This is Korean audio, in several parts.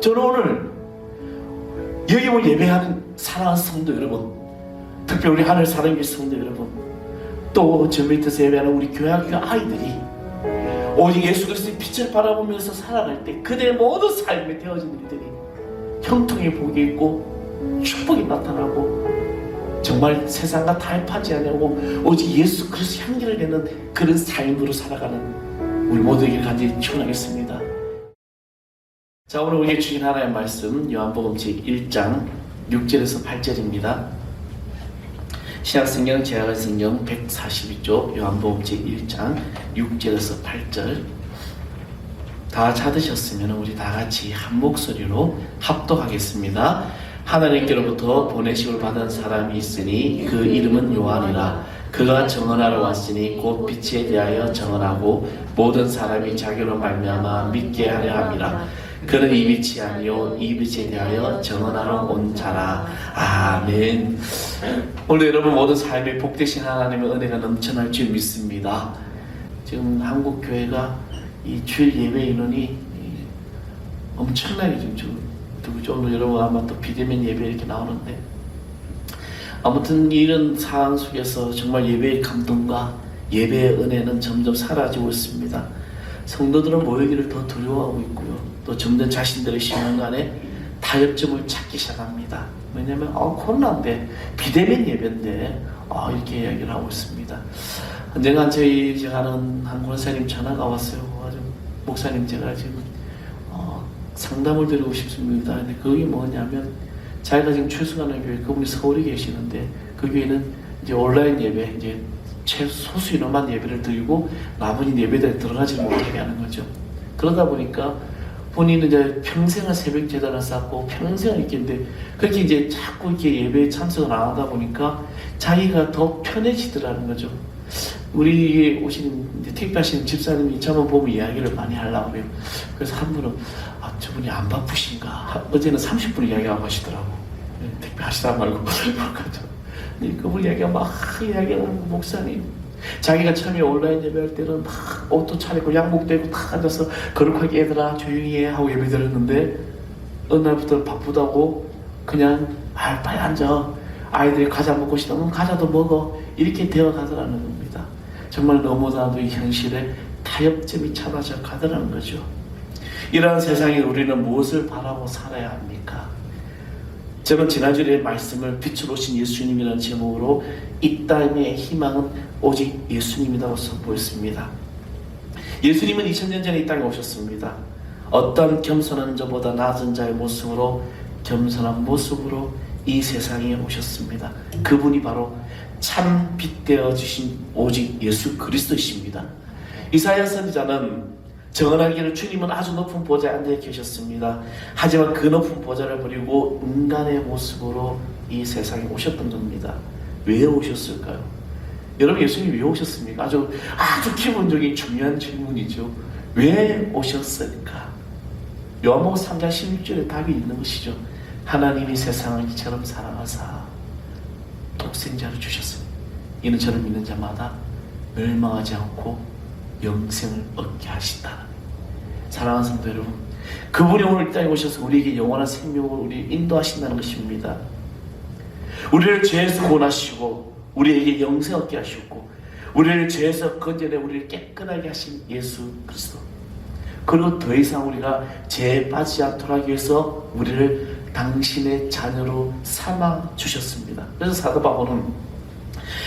저는 오늘 여기 올 예배하는 사랑하는 성도 여러분, 특별히 우리 하늘 사랑의 성도 여러분, 또 저 밑에서 예배하는 우리 교회학교 아이들이 오직 예수 그리스도의 빛을 바라보면서 살아갈 때 그들의 모든 삶에 되어진 일들이 형통의 복이 있고 축복이 나타나고 정말 세상과 타협하지 않냐고 오직 예수 그리스도 향기를 내는 그런 삶으로 살아가는 우리 모두에게 간절히 축원하겠습니다. 자, 오늘 우리의 주신 하나의 말씀 요한복음 제1장 6절에서 8절입니다. 신약성경 제약성경 142쪽 요한복음 제1장 6절에서 8절 다 찾으셨으면 우리 다 같이 한 목소리로 합독하겠습니다. 하나님께로부터 보내심을 받은 사람이 있으니 그 이름은 요한이라. 그가 정언하러 왔으니 곧 빛에 대하여 정언하고 모든 사람이 자기로 말미암아 믿게 하려 함이라. 그는 이 빛이 아니요 이 빛에 대하여 정언하러 온 자라. 아멘. 오늘 여러분 모든 삶에 복되신 하나님의 은혜가 넘쳐날 줄 믿습니다. 지금 한국 교회가 이 주일 예배 인원이 엄청나게 좀 오늘 여러분 아마 또 비대면 예배 이렇게 나오는데, 아무튼 이런 상황 속에서 정말 예배의 감동과 예배의 은혜는 점점 사라지고 있습니다. 성도들은 모이기를 더 두려워하고 있고요. 또 점점 자신들의 신앙 간에 타협점을 찾기 시작합니다. 왜냐하면 코로나인데 비대면 예배인데 이렇게 이야기를 하고 있습니다. 언젠가 제가 아는 한 권사님 전화가 왔어요. 목사님 제가 지금 상담을 드리고 싶습니다. 근데 그게 뭐냐면 자기가 지금 최수가는 교회, 그분이 서울에 계시는데 그 교회는 이제 온라인 예배, 이제 최소수 인원만 예배를 드리고 나머지 예배들에 들어가지 못하게 하는 거죠. 그러다 보니까 본인은 이제 평생을 새벽 제단을 쌓고 평생을 이렇게 했는데 그렇게 이제 자꾸 이렇게 예배에 참석을 안 하다 보니까 자기가 더 편해지더라는 거죠. 우리 오신 택배하시는 집사님이 저만 보면 이야기를 많이 하려고 그래요. 그래서 한 분은 저분이 안 바쁘신가? 어제는 30분 이야기하고 하시더라고. 택배 하시다 말고. 그분 이야기가 막 이야기하는 목사님. 자기가 처음에 온라인 예배할 때는 막 옷도 차리고 양복도 입고 다 앉아서 거룩하게 얘들아 조용히 해 하고 예배 드렸는데 어느 날부터 바쁘다고 그냥 빨리 앉아. 아이들이 과자 먹고 싶다면 과자도 먹어. 이렇게 되어 가더라는 겁니다. 정말 너무나도 이 현실에 타협점이 찾아져 가더라는 거죠. 이러한 세상에 우리는 무엇을 바라고 살아야 합니까? 저는 지난주에 말씀을 빛으로 오신 예수님이라는 제목으로 이 땅의 희망은 오직 예수님이라고 선포했습니다. 예수님은 2000년 전에 이 땅에 오셨습니다. 어떤 겸손한 자보다 낮은 자의 모습으로 겸손한 모습으로 이 세상에 오셨습니다. 그분이 바로 참 빛 되어 주신 오직 예수 그리스도이십니다. 이사야 선지자는 정언하기를 주님은 아주 높은 보좌에 앉아 계셨습니다. 하지만 그 높은 보좌를 버리고 인간의 모습으로 이 세상에 오셨던 겁니다. 왜 오셨을까요? 여러분, 예수님이 왜 오셨습니까? 아주 기본적인 중요한 질문이죠. 왜 오셨을까? 요한복음 3장 16절에 답이 있는 것이죠. 하나님이 세상을 이처럼 사랑하사 독생자를 주셨습니다. 이는 저를 믿는 자마다 멸망하지 않고 영생을 얻게 하신다. 사랑하는 성도 여러분, 그분이 오늘 이 땅에 오셔서 우리에게 영원한 생명을 우리 인도하신다는 것입니다. 우리를 죄에서 구원하시고 우리에게 영생 얻게 하시고 우리를 죄에서 건져내 우리를 깨끗하게 하신 예수 그리스도, 그리고 더 이상 우리가 죄에 빠지지 않도록 하기 위해서 우리를 당신의 자녀로 삼아 주셨습니다. 그래서 사도 바울은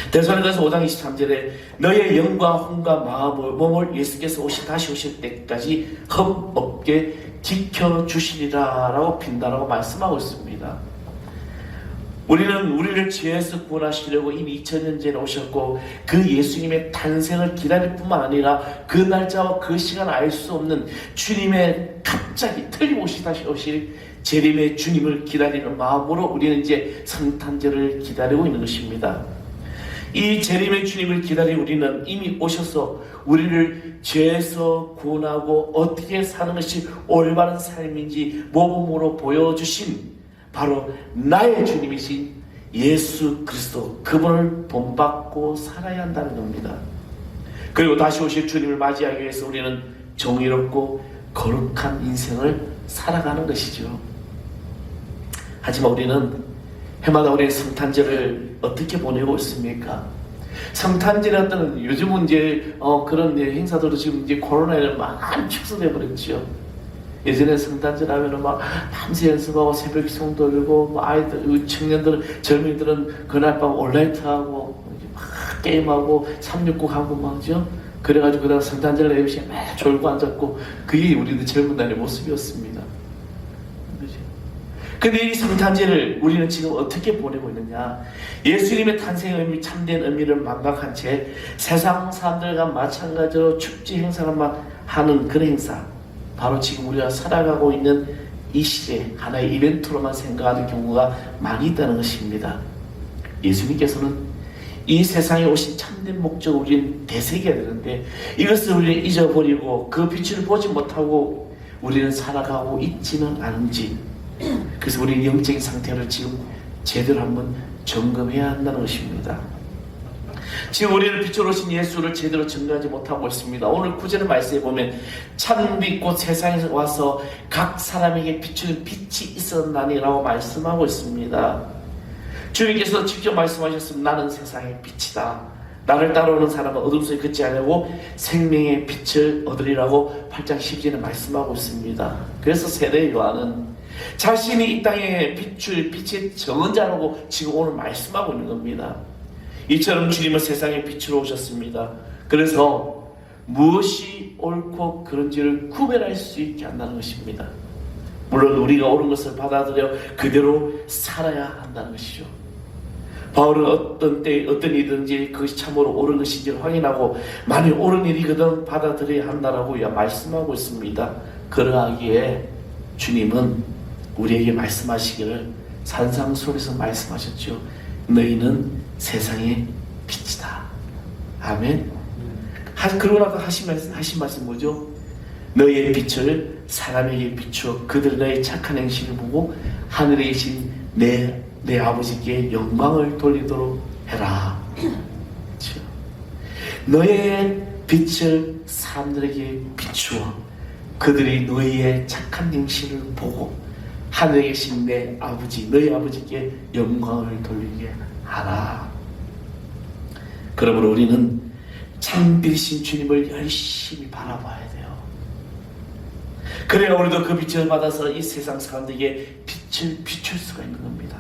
데살로니가서 5장 23절에 너의 영과 혼과 마음을 몸을 예수께서 다시 오실 때까지 흠없게 지켜주시리라 라고 빈다라고 말씀하고 있습니다. 우리는 우리를 죄에서 구원하시려고 이미 2000년 전에 오셨고 그 예수님의 탄생을 기다릴 뿐만 아니라 그 날짜와 그 시간을 알 수 없는 주님의 갑자기 틀림없이 다시 오실 재림의 주님을 기다리는 마음으로 우리는 이제 성탄절을 기다리고 있는 것입니다. 이 재림의 주님을 기다린 우리는 이미 오셔서 우리를 죄에서 구원하고 어떻게 사는 것이 올바른 삶인지 모범으로 보여주신 바로 나의 주님이신 예수 그리스도, 그분을 본받고 살아야 한다는 겁니다. 그리고 다시 오실 주님을 맞이하기 위해서 우리는 정의롭고 거룩한 인생을 살아가는 것이죠. 하지만 우리는 해마다 우리의 성탄절을 어떻게 보내고 있습니까? 성탄절 어떤 요즘은 이제 그런 행사들도 지금 이제 코로나에 많이 축소돼 버렸죠. 예전에 성탄절 하면은 막 밤새 연습하고 새벽 기송 돌리고 뭐 아이들, 청년들, 젊은이들은 그날 밤 온라이트하고 막 게임하고 369 하고 막죠. 그래가지고 그다음 성탄절 내일시에 막 졸고 앉았고 그게 우리들 젊은 날의 모습이었습니다. 근데 이 성탄절을 우리는 지금 어떻게 보내고 있느냐? 예수님의 탄생의 의미, 참된 의미를 망각한 채 세상 사람들과 마찬가지로 축제 행사를 막 하는 그런 행사, 바로 지금 우리가 살아가고 있는 이 시대 하나의 이벤트로만 생각하는 경우가 많이 있다는 것입니다. 예수님께서는 이 세상에 오신 참된 목적을 우리는 되새겨야 되는데 이것을 우리는 잊어버리고 그 빛을 보지 못하고 우리는 살아가고 있지는 않은지, 그래서 우리 영적인 상태를 지금 제대로 한번 점검해야 한다는 것입니다. 지금 우리를 빛으로 오신 예수를 제대로 증거하지 못하고 있습니다. 오늘 구절의 말씀에 보면 참빛 곧 세상에서 와서 각 사람에게 비추는 빛이 있었나니라고 말씀하고 있습니다. 주님께서 직접 말씀하셨습니다. 나는 세상의 빛이다. 나를 따라오는 사람은 어둠 속에 걷지 않으려고 생명의 빛을 얻으리라고 8장 10절에 말씀하고 있습니다. 그래서 세례 요한은 자신이 이 땅에 비출 빛의 정언자라고 지금 오늘 말씀하고 있는 겁니다. 이처럼 주님은 세상에 빛으로 오셨습니다. 그래서 무엇이 옳고 그른지를 구별할 수 있게 한다는 것입니다. 물론 우리가 옳은 것을 받아들여 그대로 살아야 한다는 것이죠. 바울은 어떤 때 어떤 일이든지 그것이 참으로 옳은 것인지를 확인하고 만일 옳은 일이거든 받아들여야 한다라고 말씀하고 있습니다. 그러하기에 주님은 우리에게 말씀하시기를 산상수훈에서 말씀하셨죠. 너희는 세상의 빛이다. 아멘. 그러고 나서 하신 말씀 뭐죠? 너희의 빛을 사람에게 비추어 그들 너의 착한 행실을 보고 하늘에 계신 내 아버지께 영광을 돌리도록 해라. 그렇죠? 너의 빛을 사람들에게 비추어 그들이 너희의 착한 행실을 보고 하늘에 계신 내 아버지, 너희 아버지께 영광을 돌리게 하라. 그러므로 우리는 참빛이신 주님을 열심히 바라봐야 돼요. 그래야 우리도 그 빛을 받아서 이 세상 사람들에게 빛을 비출 수가 있는 겁니다.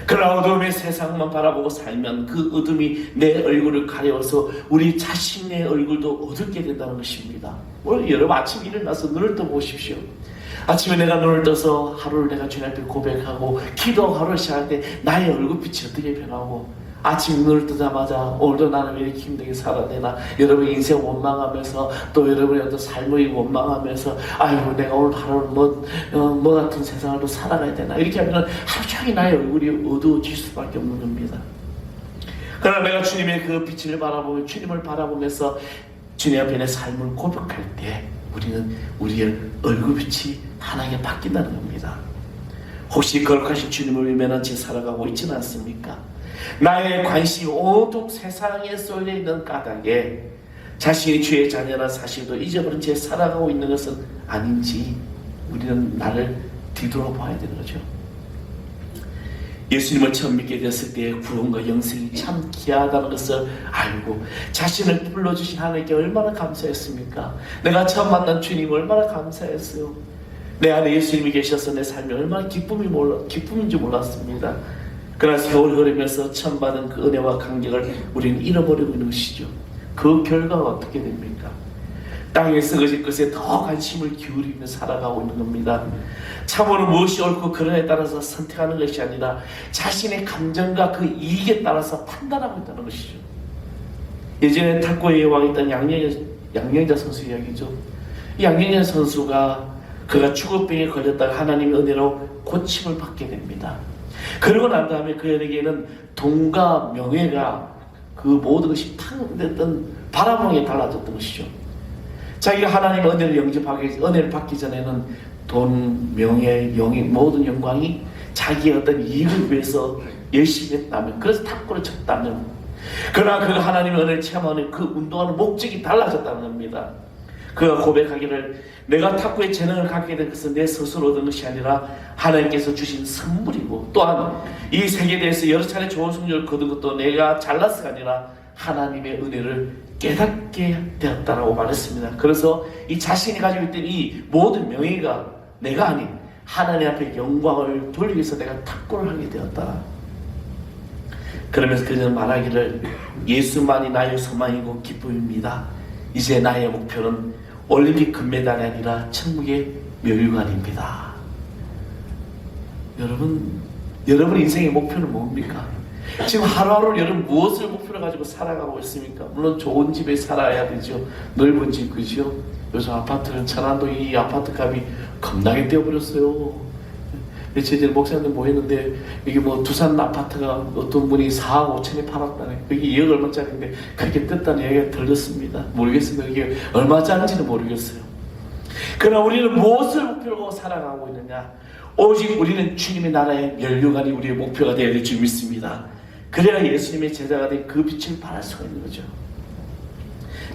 그러나 어둠의 세상만 바라보고 살면 그 어둠이 내 얼굴을 가려워서 우리 자신의 얼굴도 어둡게 된다는 것입니다. 오늘 여러분 아침 일어나서 눈을 떠보십시오. 아침에 내가 눈을 떠서 하루를 내가 주님 앞에 고백하고 기도하고 하루를 시작할 때 나의 얼굴빛이 어떻게 변하고, 아침 눈을 뜨자마자 오늘도 나는 왜 이렇게 힘들게 살아야 되나, 여러분 인생 원망하면서 또 여러분의 어떤 삶의 원망하면서 아이고 내가 오늘 하루를 뭐 같은 세상을 또 살아가야 되나, 이렇게 하면 하루 종일 나의 얼굴이 어두워질 수밖에 없는 겁니다. 그러나 내가 주님의 그 빛을 바라보며 주님을 바라보면서 주님 앞에 내 삶을 고백할 때 우리는 우리의 얼굴빛이 하나님께 바뀐다는 겁니다. 혹시 거룩하신 주님을 외면한 채 살아가고 있지는 않습니까? 나의 관심이 온통 세상에 쏠려 있는 까닭에 자신이 주의 자녀라는 사실도 잊어버린 채 살아가고 있는 것은 아닌지 우리는 나를 뒤돌아봐야 되는 거죠. 예수님을 처음 믿게 되었을 때의 구원과 영생이 참 귀하다는 것을 알고 자신을 불러주신 하나님께 얼마나 감사했습니까? 내가 처음 만난 주님 얼마나 감사했어요. 내 안에 예수님이 계셔서 내 삶이 얼마나 기쁨인지 몰랐습니다. 그러나 세월이 흐르면서 처음 받은 그 은혜와 감격을 우리는 잃어버리고 있는 것이죠. 그 결과가 어떻게 됩니까? 땅에 썩어질 것에 더 관심을 기울이며 살아가고 있는 겁니다. 참으로 무엇이 옳고 그른에 따라서 선택하는 것이 아니라 자신의 감정과 그 이익에 따라서 판단하고 있다는 것이죠. 예전에 탁구의 여왕이었던 양영자 선수 이야기죠. 이 양영자 선수가 그가 죽어병에 걸렸다가 하나님의 은혜로 고침을 받게 됩니다. 그러고 난 다음에 그에게는 돈과 명예가 그 모든 것이 탕됐던 바라봉에 달라졌던 것이죠. 자기가 하나님의 은혜를 받기 전에는 돈, 명예, 영예, 모든 영광이 자기의 어떤 이익을 위해서 열심히 했다면, 그래서 탁구를 쳤다면, 그러나 그 하나님의 은혜를 체험하는 그 운동하는 목적이 달라졌다는 겁니다. 그가 고백하기를 내가 탁구의 재능을 갖게 된 것은 내 스스로 얻은 것이 아니라 하나님께서 주신 선물이고 또한 이 세계에 대해서 여러 차례 좋은 성적을 거둔 것도 내가 잘나서가 아니라 하나님의 은혜를 깨닫게 되었다라고 말했습니다. 그래서 이 자신이 가지고 있던 이 모든 명예가 내가 아닌 하나님 앞에 영광을 돌리기 위해서 내가 탁구를 하게 되었다. 그러면서 그는 말하기를 예수만이 나의 소망이고 기쁨입니다. 이제 나의 목표는 올림픽 금메달이 아니라 천국의 멸관입니다. 여러분 인생의 목표는 뭡니까? 지금 하루하루 여러분 무엇을 목표로 가지고 살아가고 있습니까? 물론 좋은 집에 살아야 되죠. 넓은 집, 그죠? 요즘 아파트는 천안도 이 아파트 값이 겁나게 뛰어버렸어요. 며칠 전에 목사님들 모였는데 이게 뭐 두산 아파트가 어떤 분이 4억 5천에 팔았다네. 그게 2억 얼마짜리인데 그렇게 떴다는 얘기가 들렸습니다. 모르겠습니다. 이게 얼마짜리인지는 모르겠어요. 그러나 우리는 무엇을 목표로 살아가고 있느냐? 오직 우리는 주님의 나라의 면류관이 우리의 목표가 되어야 될 줄 믿습니다. 그래야 예수님의 제자가 된 그 빛을 발할 수가 있는 거죠.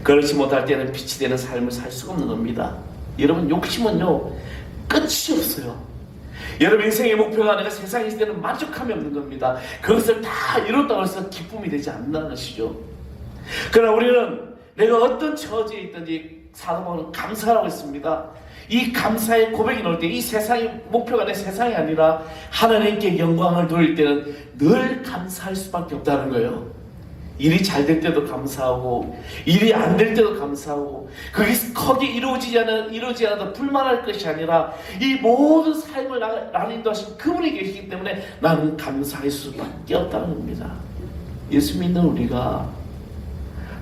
그렇지 못할 때는 빛이 되는 삶을 살 수가 없는 겁니다. 여러분 욕심은요 끝이 없어요. 여러분 인생의 목표가 내가 세상에 있을 때는 만족함이 없는 겁니다. 그것을 다 이뤘다고 해서 기쁨이 되지 않는다는 것이죠. 그러나 우리는 내가 어떤 처지에 있든지 사도 바울은 감사하고 있습니다. 이 감사의 고백이 나올 때 이 세상의 목표가 내 세상이 아니라 하나님께 영광을 돌릴 때는 늘 감사할 수밖에 없다는 거예요. 일이 잘 될 때도 감사하고 일이 안 될 때도 감사하고 거기 이루어지지 않아도 불만할 것이 아니라 이 모든 삶을 나를 인도하신 그분이 계시기 때문에 나는 감사할 수밖에 없다는 겁니다. 예수 믿는 우리가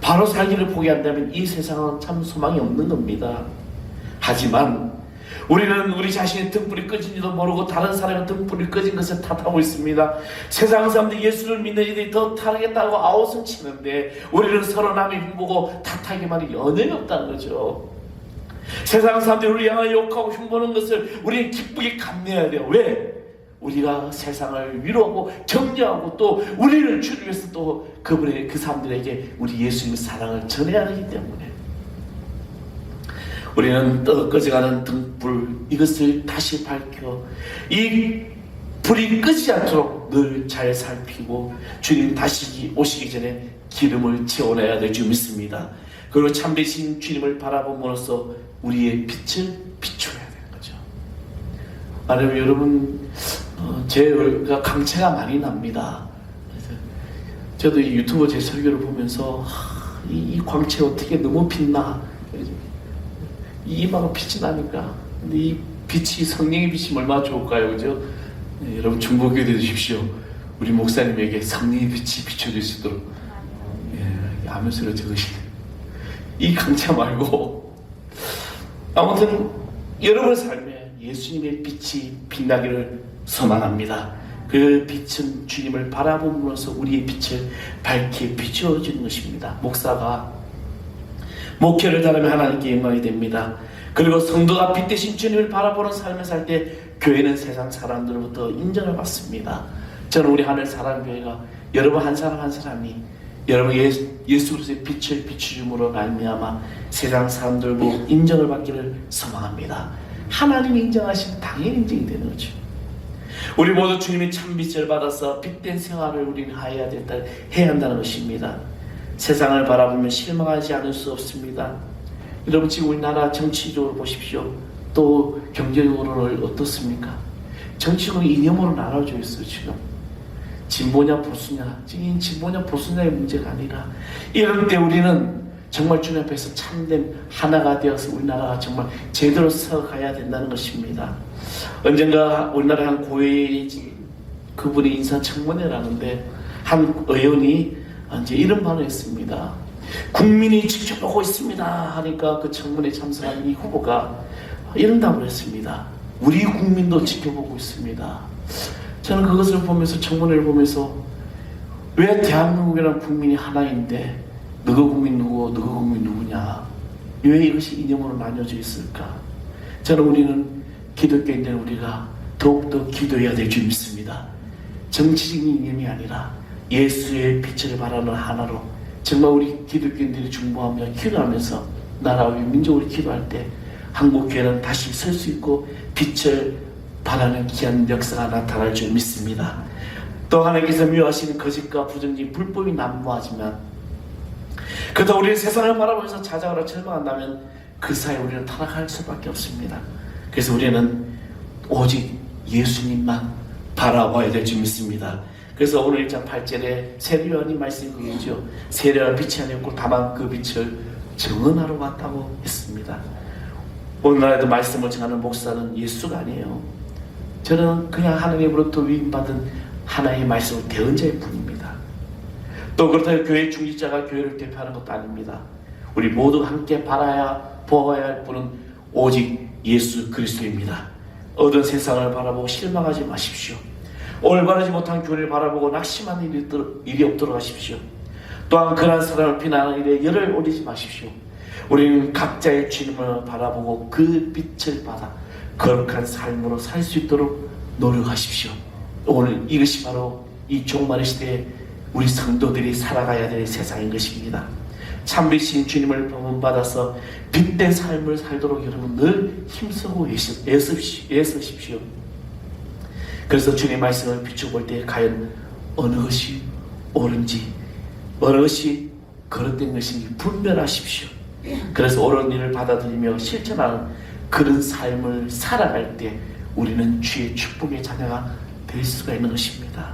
바로 살기를 포기한다면 이 세상은 참 소망이 없는 겁니다. 하지만 우리는 우리 자신의 등불이 꺼진지도 모르고 다른 사람의 등불이 꺼진 것을 탓하고 있습니다. 세상 사람들이 예수를 믿는 이들이 더 타겠다고 아우성 치는데 우리는 서로 남의 흉보고 탓하기만 연연이 없다는 거죠. 세상 사람들이 우리 향하여 욕하고 흉보는 것을 우리는 기쁘게 감내해야 돼요. 왜? 우리가 세상을 위로하고 격려하고 또 우리를 주기 위해서 또 그 사람들에게 우리 예수님의 사랑을 전해야 하기 때문에 우리는 꺼져가는 등불 이것을 다시 밝혀 이 불이 끄지 않도록 늘 잘 살피고 주님 다시 오시기 전에 기름을 채워놔야 될 줄 믿습니다. 그리고 참되신 주님을 바라봄으로써 우리의 빛을 비춰야 되는 거죠. 아니면 여러분 제가 강체가 많이 납니다. 저도 이 유튜브 제 설교를 보면서 이 광채 어떻게 너무 빛나 이 이마가 빛이 나니까. 근데 이 빛이 성령의 빛이 얼마나 좋을까요, 그죠? 네, 여러분 중보기도 해주십시오. 우리 목사님에게 성령의 빛이 비춰질 수 있도록. 예, 아멘소리 적으시네. 이 강차 말고 아무튼 여러분의 삶에 예수님의 빛이 빛나기를 소망합니다. 그 빛은 주님을 바라봄으로써 우리의 빛을 밝게 비춰주는 것입니다. 목사가 목회를 잘하면 하나님께 영광이 됩니다. 그리고 성도가 빛 대신 주님을 바라보는 삶을 살 때 교회는 세상 사람들로부터 인정을 받습니다. 저는 우리 하늘 사랑교회가 여러분 한 사람 한 사람이 여러분 예수 그리스도의 빛을 비추심으로 말미암아 세상 사람들로 인정을 받기를 소망합니다. 하나님이 인정하시면 당연히 인정이 되는 거죠. 우리 모두 주님의 참빛을 받아서 빛된 생활을 우리는 해야 한다는 것입니다. 세상을 바라보면 실망하지 않을 수 없습니다. 여러분 지금 우리나라 정치적으로 보십시오. 또 경제적으로는 어떻습니까? 정치적으로 이념으로 나눠져 있어요. 지금 진보냐 보수냐, 지금 진보냐 보수냐의 문제가 아니라 이럴 때 우리는 정말 주님 앞에서 참된 하나가 되어서 우리나라가 정말 제대로 서가야 된다는 것입니다. 언젠가 우리나라의 한 고위 그분이 인사청문회를 하는데 한 의원이 이제 이런 말을 했습니다. 국민이 지켜보고 있습니다 하니까 그 청문회에 참석한 이 후보가 이런 답을 했습니다. 우리 국민도 지켜보고 있습니다. 저는 그것을 보면서 청문회를 보면서 왜 대한민국이라는 국민이 하나인데 너가 국민 누구고 너가 국민 누구냐, 왜 이것이 이념으로 나뉘어져 있을까? 저는 우리는 기독교인들 우리가 더욱더 기도해야 될 줄 믿습니다. 정치적인 이념이 아니라 예수의 빛을 바라는 하나로 정말 우리 기독교인들이 중보하며 기도하면서 나라와 민족을 기도할 때 한국교회는 다시 설 수 있고 빛을 발하는 귀한 역사가 나타날 줄 믿습니다. 또 하나님께서 미워하시는 거짓과 부정직, 불법이 난무하지만 그래도 우리는 세상을 바라보면서 찾아오라 절망한다면 그 사이에 우리는 타락할 수밖에 없습니다. 그래서 우리는 오직 예수님만 바라봐야 될 줄 믿습니다. 그래서 오늘 1장 8절에 세례요한이 말씀이 그거죠. 세례와 빛이 아니었고 다만 그 빛을 증언하러 왔다고 했습니다. 오늘날에도 말씀을 전하는 목사는 예수가 아니에요. 저는 그냥 하나님으로부터 위임받은 하나의 말씀을 대언 자일 뿐입니다. 또 그렇다고 교회 중직자가 교회를 대표하는 것도 아닙니다. 우리 모두 함께 바라야 보아야 할 분은 오직 예수 그리스도입니다. 어두운 세상을 바라보고 실망하지 마십시오. 올바르지 못한 교회를 바라보고 낙심하는 일이 없도록 하십시오. 또한 그러한 사람을 비난하는 일에 열을 올리지 마십시오. 우리는 각자의 주님을 바라보고 그 빛을 받아 거룩한 삶으로 살 수 있도록 노력하십시오. 오늘 이것이 바로 이 종말의 시대에 우리 성도들이 살아가야 될 세상인 것입니다. 참되신 주님을 본받아서 빛된 삶을 살도록 여러분 늘 힘쓰고 애쓰십시오. 그래서 주님의 말씀을 비춰볼 때 과연 어느 것이 옳은지 어느 것이 거룩된 것인지 분별하십시오. 그래서 옳은 일을 받아들이며 실천하는 그런 삶을 살아갈 때 우리는 주의 축복의 자녀가 될 수가 있는 것입니다.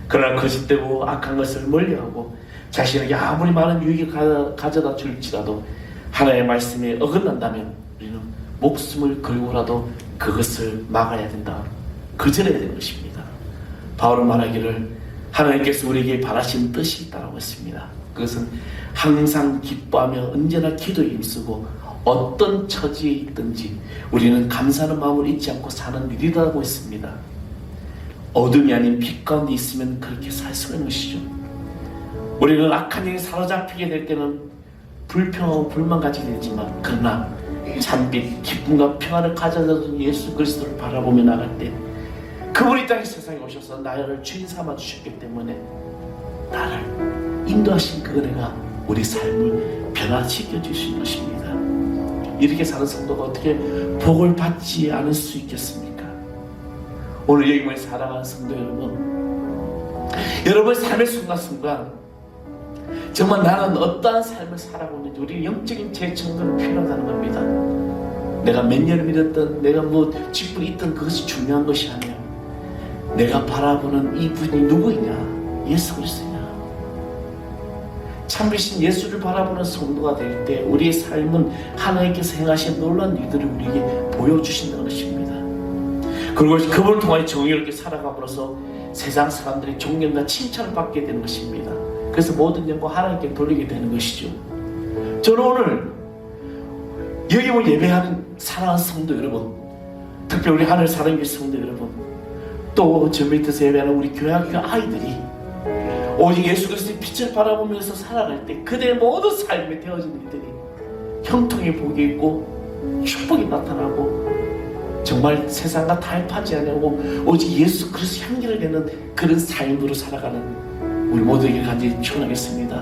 그러나 거짓되고 악한 것을 멀리하고 자신에게 아무리 많은 유익을 가져다 줄지라도 하나님의 말씀에 어긋난다면 우리는 목숨을 걸고라도 그것을 막아야 된다. 거절해야 되는 것입니다. 바울은 말하기를 하나님께서 우리에게 바라신 뜻이 있다고 했습니다. 그것은 항상 기뻐하며 언제나 기도에 힘쓰고 어떤 처지에 있든지 우리는 감사하는 마음을 잊지 않고 사는 일이라고 했습니다. 어둠이 아닌 빛 가운데 있으면 그렇게 살 수가 있는 것이죠. 우리는 악한 일에 사로잡히게 될 때는 불평하고 불만 가지게 되지만 그러나 참빛, 기쁨과 평안을 가져다 준 예수 그리스도를 바라보며 나갈 때 그분이 땅에 세상에 오셔서 나를 주인 삼아 주셨기 때문에 나를 인도하신 그 은혜가 우리 삶을 변화시켜 주신 것입니다. 이렇게 사는 성도가 어떻게 복을 받지 않을 수 있겠습니까? 오늘 여기 모여 살아가는 성도 여러분, 삶의 순간순간 정말 나는 어떠한 삶을 살아가고 있는지 우리 영적인 재청소가 필요하다는 겁니다. 내가 몇 년을 믿었던 내가 뭐 직분이 있던 그것이 중요한 것이 아니에요. 내가 바라보는 이분이 누구이냐? 예수 그리스도냐? 참으신 예수를 바라보는 성도가 될 때 우리의 삶은 하나님께서 행하신 놀라운 일들을 우리에게 보여주신다는 것입니다. 그리고 그분을 통해 정의롭게 살아감으로써 세상 사람들이 존경과 칭찬을 받게 되는 것입니다. 그래서 모든 영광 하나님께 돌리게 되는 것이죠. 저는 오늘 여기 올 예배하는 사랑하는 성도 여러분, 특별히 우리 하늘 사랑의 성도 여러분, 또 저 밑에서 예배하는 우리 교회학교 아이들이 오직 예수 그리스도의 빛을 바라보면서 살아갈 때 그들의 모든 삶에 되어진 일들이 형통의 복이 있고 축복이 나타나고 정말 세상과 타협하지 않고 오직 예수 그리스도 향기를 내는 그런 삶으로 살아가는 우리 모두에게 간절히 축원하겠습니다.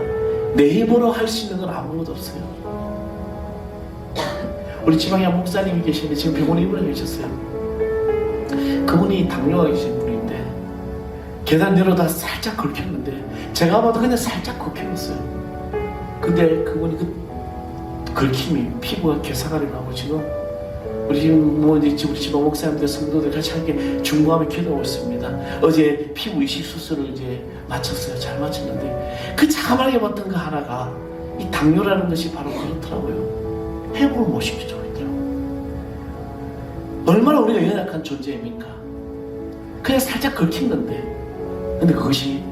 내 힘으로 할 수 있는 건 아무것도 없어요. 우리 지방에 한 목사님이 계시는데 지금 병원에 입원해 계셨어요. 그분이 당뇨가 계신 분인데 계단 내려다 살짝 긁혔는데 제가 봐도 그냥 살짝 긁혔어요. 근데 그분이 그 긁힘이 피부가 괴사가리 나고 지금 우리 지금 우리 지방 목사님들 성도들 같이 함께 중보하며 기도하고 있습니다. 어제 피부 이식 수술을 이제 마쳤어요. 잘 마쳤는데 그 자그마하게 봤던 그 하나가 이 당뇨라는 것이 바로 그렇더라고요. 회복을 못 시켜주고 있더라고요. 얼마나 우리가 연약한 존재입니까? 그냥 살짝 긁힌 건데 근데 그것이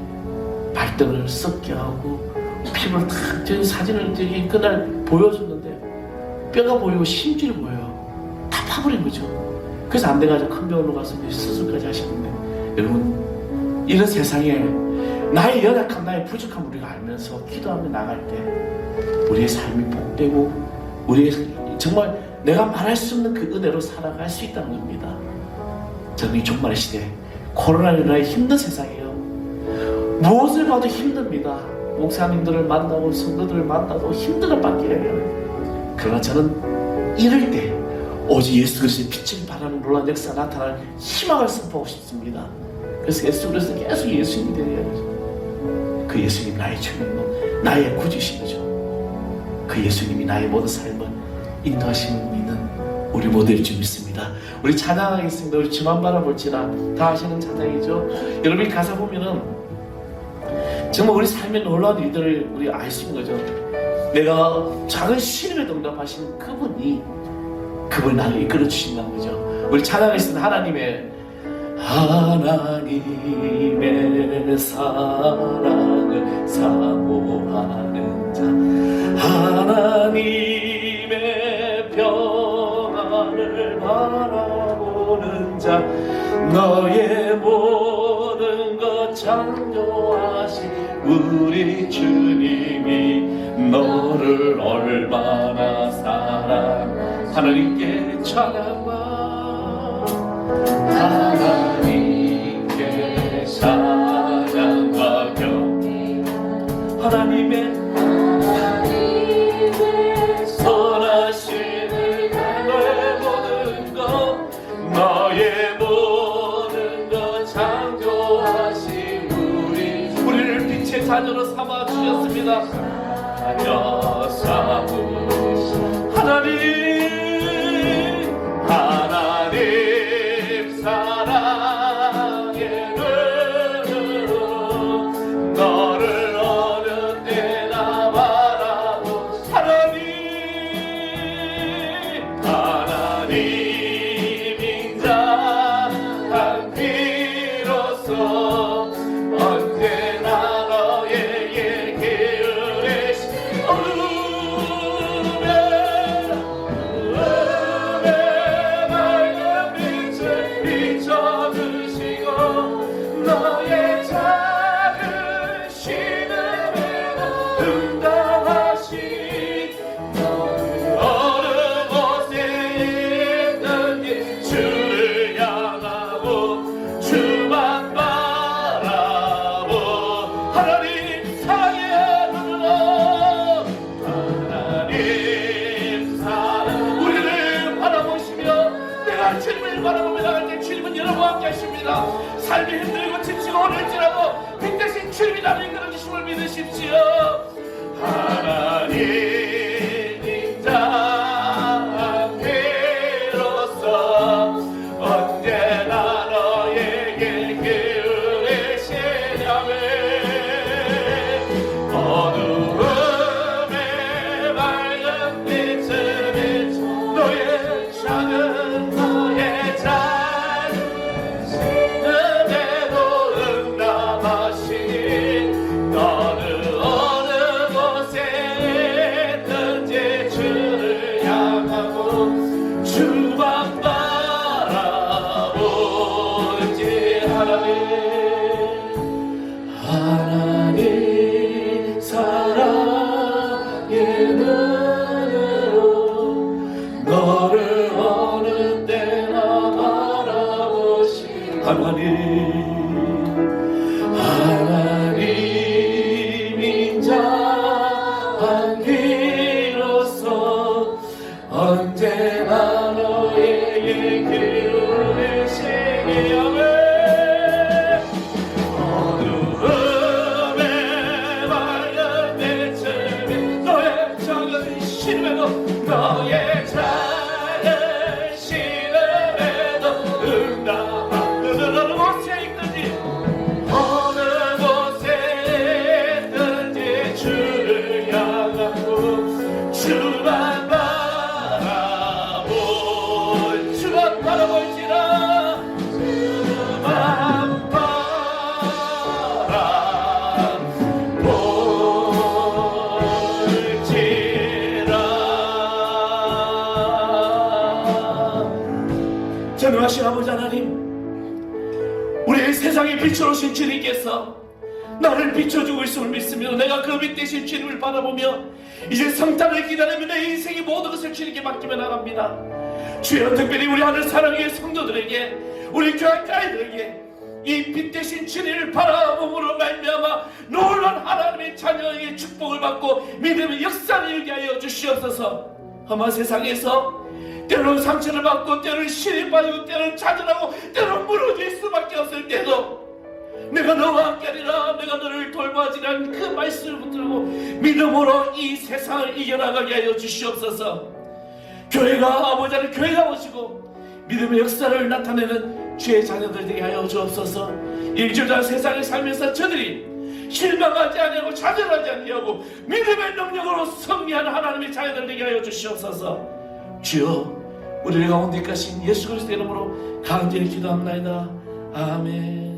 발등을 썩게 하고 피부를 탁 저기 사진을 저기 그날 보여줬는데 뼈가 보이고 심줄이 보여요. 다 파버린 거죠. 그래서 안 돼가지고 큰 병원으로 가서 수술까지 하시는데 여러분 이런 세상에 나의 연약함 나의 부족함 우리가 알면서 기도하며 나갈 때 우리의 삶이 복되고 우리의 정말 내가 말할 수 없는 그 은혜로 살아갈 수 있다는 겁니다. 저는 이 종말의 시대 코로나19의 힘든 세상이에요. 무엇을 봐도 힘듭니다. 목사님들을 만나고 성도들을 만나도 힘든 것 밖에 해요. 그러나 저는 이럴 때 오직 예수 그리스도의 빛을 발하는 놀라운 역사 나타나는 희망을 선포하고 싶습니다. 그래서 예수 그리스도 계속 예수님이 되어야죠. 그 예수님 나의 주님이고 나의 구주시죠. 그 예수님이 나의 모든 삶을 인도하시는 믿는 우리 모두일 줄 믿습니다. 우리 찬양하겠습니다. 우리 주만 바라볼지라. 다 아시는 찬양이죠. 여러분이 가사 보면은 정말 우리 삶의 놀라운 일들을 우리 알 수 있는 거죠. 내가 작은 시름에 응답하시는 그분이 나를 이끌어 주신다는 거죠. 우리 찬양하겠습니다. 하나님의 사랑을 사모하는 자, 하나님의 평안을 바라보는 자, 너의 모든 것 창조하신 우리 주님이 너를 얼마나 하나님께 찬양과 하나님께 찬양과 경배, 하나님의 선하심을 너의 모든 것, 너의 모든 것 창조하신 우리를 빛의 자녀로 삼아 주셨습니다. 자녀 삼으신 하나님 사랑의 눈으로 너를 어느 때나 바라보 하나님인 자 한 귀로서 언제나 너에게 기울이신 너의 작은 신음에도 응답하신 어느 곳에 있든지 주를 향하고 주만 바라보 하나님 사랑의 눈으로 하나님 사랑 우리를 바라보시며 내가 주님을 바라보며 나갈 때 주님은 여러분과 함께 하십니다. 삶이 힘들고 지치고 어려울지라도 그 대신 주님이 나를 이끌어 주심을 믿으십시오. 하나님인 자 비로소 언제나 너에게 기울이시냐며 어두움에 밝은 빛을 비춰 너의 작은 너는 어느 곳에 있든지 주를 향하고 주만 바라보지 하나님 사랑의 눈으로 너를 어느 때나 바라보신 하나님인 자 한 귀로서 언제나 너에게 기울이시기 아멘. 어두움에 밝은 빛을 너의 작은 신음에도 너의 작은 신음에도 응답하는 어느 곳에 있든지 어느 곳에 있든지 주를 향하고 주만 바라볼지라 주만 바라볼지라. 전능하신 아버지 하나님, 우리의 세상에 비춰오신 주님께서 나를 비춰주고 있음을 믿습니다. 내가 그 빛 대신 주님을 바라보며 이제 성탄을 기다리며 내 인생의 모든 것을 주님께 맡기며 나갑니다. 주여, 특별히 우리 하늘 사랑의 성도들에게, 우리 교회가이들에게 이 빛 대신 주님을 바라봄으로 말미암아 놀라운 하나님의 자녀에게 축복을 받고 믿음의 역사를 일게 하여 주시옵소서. 아마 세상에서 때로는 상처를 받고 때로는 시련에 빠지고 때로는 좌절하고 때로는 무너질 수밖에 없을 때도 내가 너와 함께하리라, 내가 너를 돌봐주리라는 그 말씀을 붙들고 믿음으로 이 세상을 이겨나가게 하여 주시옵소서. 교회가 아버지를 교회가 오시고 믿음의 역사를 나타내는 주의 자녀들 되게 하여 주옵소서. 일주일간 세상에 살면서 저들이 실망하지 아니하고 좌절하지 아니하고 믿음의 능력으로 승리하는 하나님의 자녀들 되게 하여 주시옵소서. 주여, 우리 가운데 가신 예수 그리스도의 이름으로 간절히 기도합니다. 아멘.